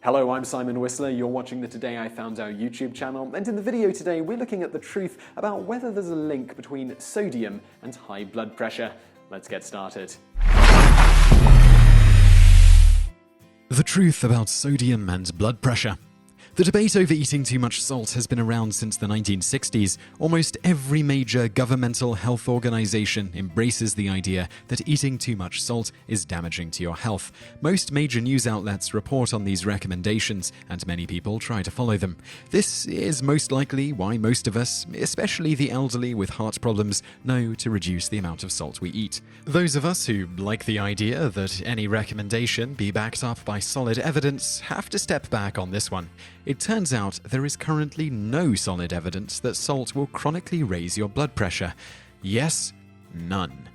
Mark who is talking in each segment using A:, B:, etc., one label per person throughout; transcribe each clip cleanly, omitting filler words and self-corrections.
A: Hello, I'm Simon Whistler. You're watching the Today I Found Out YouTube channel, and in the video today we're looking at the truth about whether there's a link between sodium and high blood pressure. Let's get started.
B: The truth about sodium and blood pressure. The debate over eating too much salt has been around since the 1960s. Almost every major governmental health organization embraces the idea that eating too much salt is damaging to your health. Most major news outlets report on these recommendations, and many people try to follow them. This is most likely why most of us, especially the elderly with heart problems, know to reduce the amount of salt we eat. Those of us who like the idea that any recommendation be backed up by solid evidence have to step back on this one. It turns out there is currently no solid evidence that salt will chronically raise your blood pressure. Yes, none.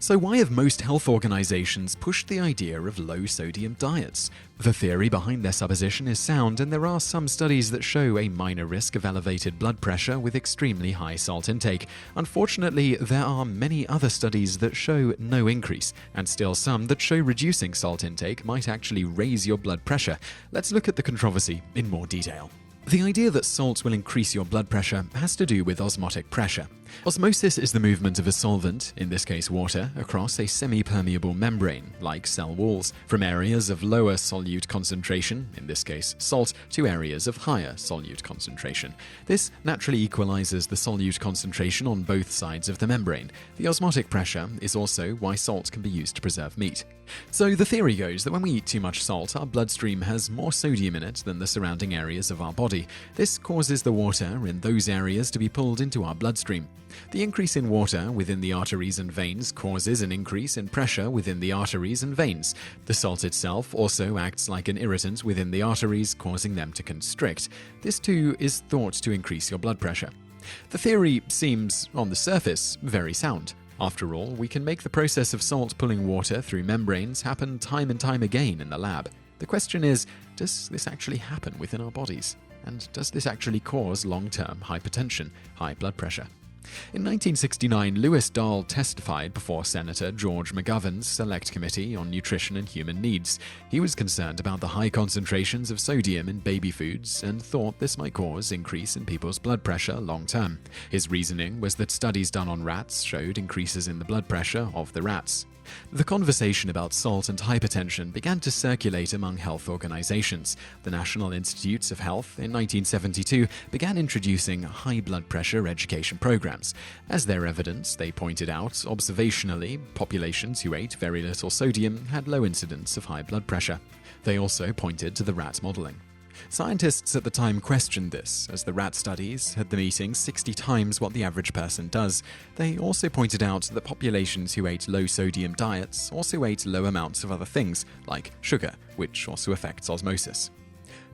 B: So why have most health organizations pushed the idea of low-sodium diets? The theory behind their supposition is sound, and there are some studies that show a minor risk of elevated blood pressure with extremely high salt intake. Unfortunately, there are many other studies that show no increase, and still some that show reducing salt intake might actually raise your blood pressure. Let's look at the controversy in more detail. The idea that salt will increase your blood pressure has to do with osmotic pressure. Osmosis is the movement of a solvent, in this case water, across a semi-permeable membrane, like cell walls, from areas of lower solute concentration, in this case salt, to areas of higher solute concentration. This naturally equalizes the solute concentration on both sides of the membrane. The osmotic pressure is also why salt can be used to preserve meat. So the theory goes that when we eat too much salt, our bloodstream has more sodium in it than the surrounding areas of our body. This causes the water in those areas to be pulled into our bloodstream. The increase in water within the arteries and veins causes an increase in pressure within the arteries and veins. The salt itself also acts like an irritant within the arteries, causing them to constrict. This too is thought to increase your blood pressure. The theory seems, on the surface, very sound. After all, we can make the process of salt pulling water through membranes happen time and time again in the lab. The question is, does this actually happen within our bodies? And does this actually cause long-term hypertension, high blood pressure? In 1969, Lewis Dahl testified before Senator George McGovern's Select Committee on Nutrition and Human Needs. He was concerned about the high concentrations of sodium in baby foods and thought this might cause increase in people's blood pressure long term. His reasoning was that studies done on rats showed increases in the blood pressure of the rats. The conversation about salt and hypertension began to circulate among health organizations. The National Institutes of Health in 1972 began introducing high blood pressure education programs. As their evidence, they pointed out, observationally, populations who ate very little sodium had low incidence of high blood pressure. They also pointed to the rat modeling. Scientists at the time questioned this, as the rat studies had them eating 60 times what the average person does. They also pointed out that populations who ate low-sodium diets also ate low amounts of other things, like sugar, which also affects osmosis.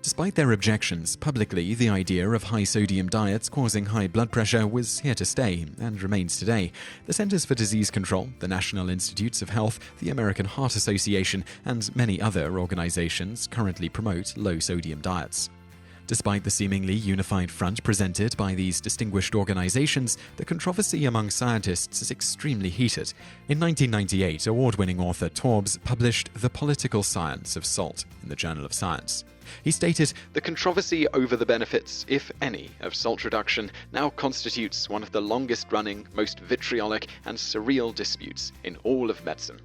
B: Despite their objections, publicly, the idea of high-sodium diets causing high blood pressure was here to stay, and remains today. The Centers for Disease Control, the National Institutes of Health, the American Heart Association, and many other organizations currently promote low-sodium diets. Despite the seemingly unified front presented by these distinguished organizations, the controversy among scientists is extremely heated. In 1998, award-winning author Torbs published The Political Science of Salt in the Journal of Science. He stated, "The controversy over the benefits, if any, of salt reduction now constitutes one of the longest-running, most vitriolic, and surreal disputes in all of medicine."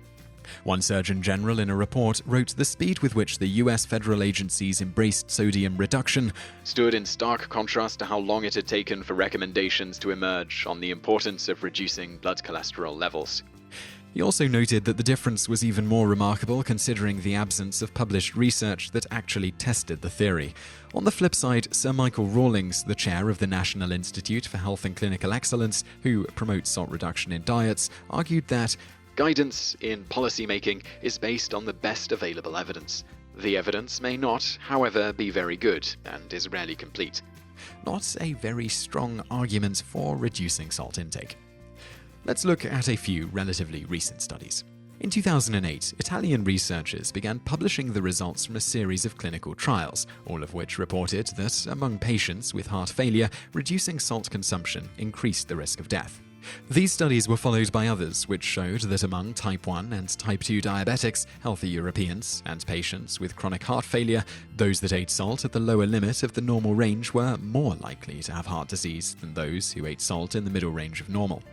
B: One Surgeon General in a report wrote the speed with which the US federal agencies embraced sodium reduction stood in stark contrast to how long it had taken for recommendations to emerge on the importance of reducing blood cholesterol levels. He also noted that the difference was even more remarkable considering the absence of published research that actually tested the theory. On the flip side, Sir Michael Rawlings, the chair of the National Institute for Health and Clinical Excellence, who promotes salt reduction in diets, argued that guidance in policymaking is based on the best available evidence. The evidence may not, however, be very good and is rarely complete. Not a very strong argument for reducing salt intake. Let's look at a few relatively recent studies. In 2008, Italian researchers began publishing the results from a series of clinical trials, all of which reported that among patients with heart failure, reducing salt consumption increased the risk of death. These studies were followed by others, which showed that among type 1 and type 2 diabetics, healthy Europeans, and patients with chronic heart failure, those that ate salt at the lower limit of the normal range were more likely to have heart disease than those who ate salt in the middle range of normal.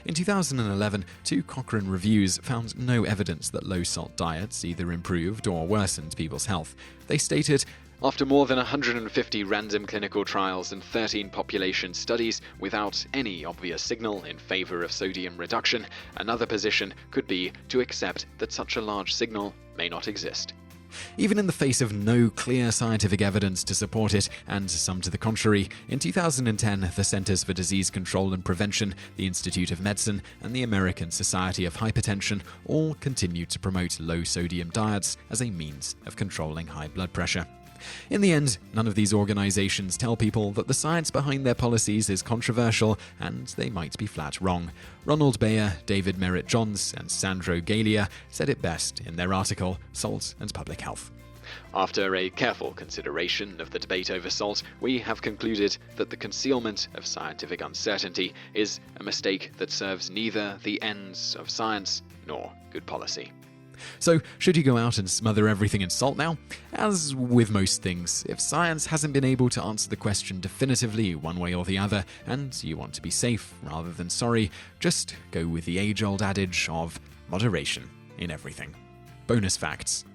B: In 2011, 2 Cochrane reviews found no evidence that low-salt diets either improved or worsened people's health. They stated, "After more than 150 random clinical trials and 13 population studies without any obvious signal in favor of sodium reduction, another position could be to accept that such a large signal may not exist." Even in the face of no clear scientific evidence to support it, and some to the contrary, in 2010, the Centers for Disease Control and Prevention, the Institute of Medicine, and the American Society of Hypertension all continued to promote low-sodium diets as a means of controlling high blood pressure. In the end, none of these organizations tell people that the science behind their policies is controversial and they might be flat wrong. Ronald Bayer, David Merritt-Johns, and Sandro Galea said it best in their article, Salt and Public Health. After a careful consideration of the debate over salt, we have concluded that the concealment of scientific uncertainty is a mistake that serves neither the ends of science nor good policy. So, should you go out and smother everything in salt now? As with most things, if science hasn't been able to answer the question definitively one way or the other, and you want to be safe rather than sorry, just go with the age-old adage of moderation in everything. Bonus facts.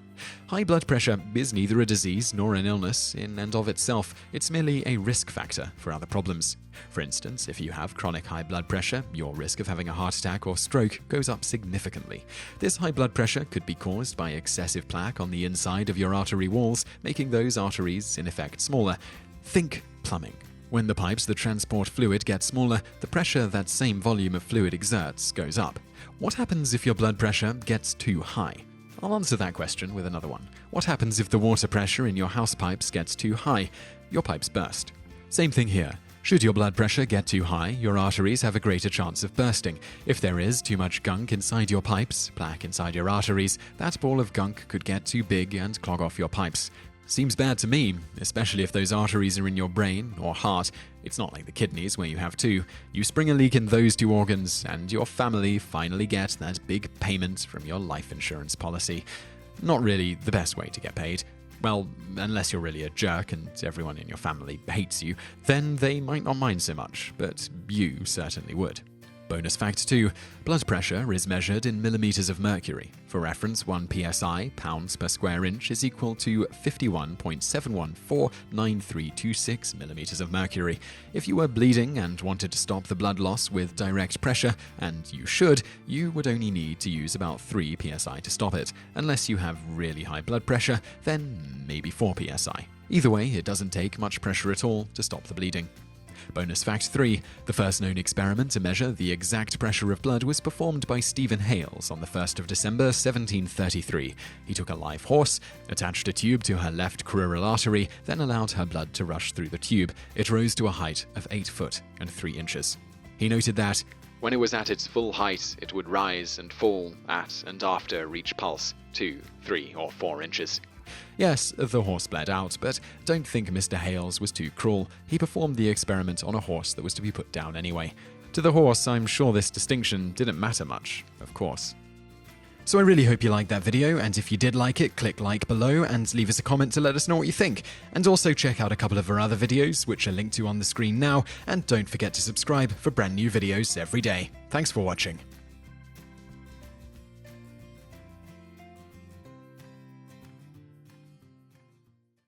B: High blood pressure is neither a disease nor an illness in and of itself. It's merely a risk factor for other problems. For instance, if you have chronic high blood pressure, your risk of having a heart attack or stroke goes up significantly. This high blood pressure could be caused by excessive plaque on the inside of your artery walls, making those arteries, in effect, smaller. Think plumbing. When the pipes that transport fluid get smaller, the pressure that same volume of fluid exerts goes up. What happens if your blood pressure gets too high? I'll answer that question with another one. What happens if the water pressure in your house pipes gets too high? Your pipes burst. Same thing here. Should your blood pressure get too high, your arteries have a greater chance of bursting. If there is too much gunk inside your pipes, plaque inside your arteries, that ball of gunk could get too big and clog off your pipes. Seems bad to me, especially if those arteries are in your brain or heart. It's not like the kidneys where you have two. You spring a leak in those 2 organs and your family finally get that big payment from your life insurance policy. Not really the best way to get paid. Well, unless you're really a jerk and everyone in your family hates you, then they might not mind so much, but you certainly would. Bonus fact 2. Blood pressure is measured in millimeters of mercury. For reference, 1 psi, pounds per square inch, is equal to 51.7149326 millimeters of mercury. If you were bleeding and wanted to stop the blood loss with direct pressure, and you should, you would only need to use about 3 psi to stop it. Unless you have really high blood pressure, then maybe 4 psi. Either way, it doesn't take much pressure at all to stop the bleeding. Bonus fact 3. The first known experiment to measure the exact pressure of blood was performed by Stephen Hales on the 1st of December 1733. He took a live horse, attached a tube to her left crural artery, then allowed her blood to rush through the tube. It rose to a height of 8 foot and 3 inches. He noted that, when it was at its full height, it would rise and fall at and after each pulse, 2, 3, or 4 inches. Yes, the horse bled out, but don't think Mr. Hales was too cruel. He performed the experiment on a horse that was to be put down anyway. To the horse, I'm sure this distinction didn't matter much, of course. So I really hope you liked that video, and if you did like it, click like below and leave us a comment to let us know what you think. And also check out a couple of our other videos, which are linked to on the screen now, and don't forget to subscribe for brand new videos every day. Thanks for watching.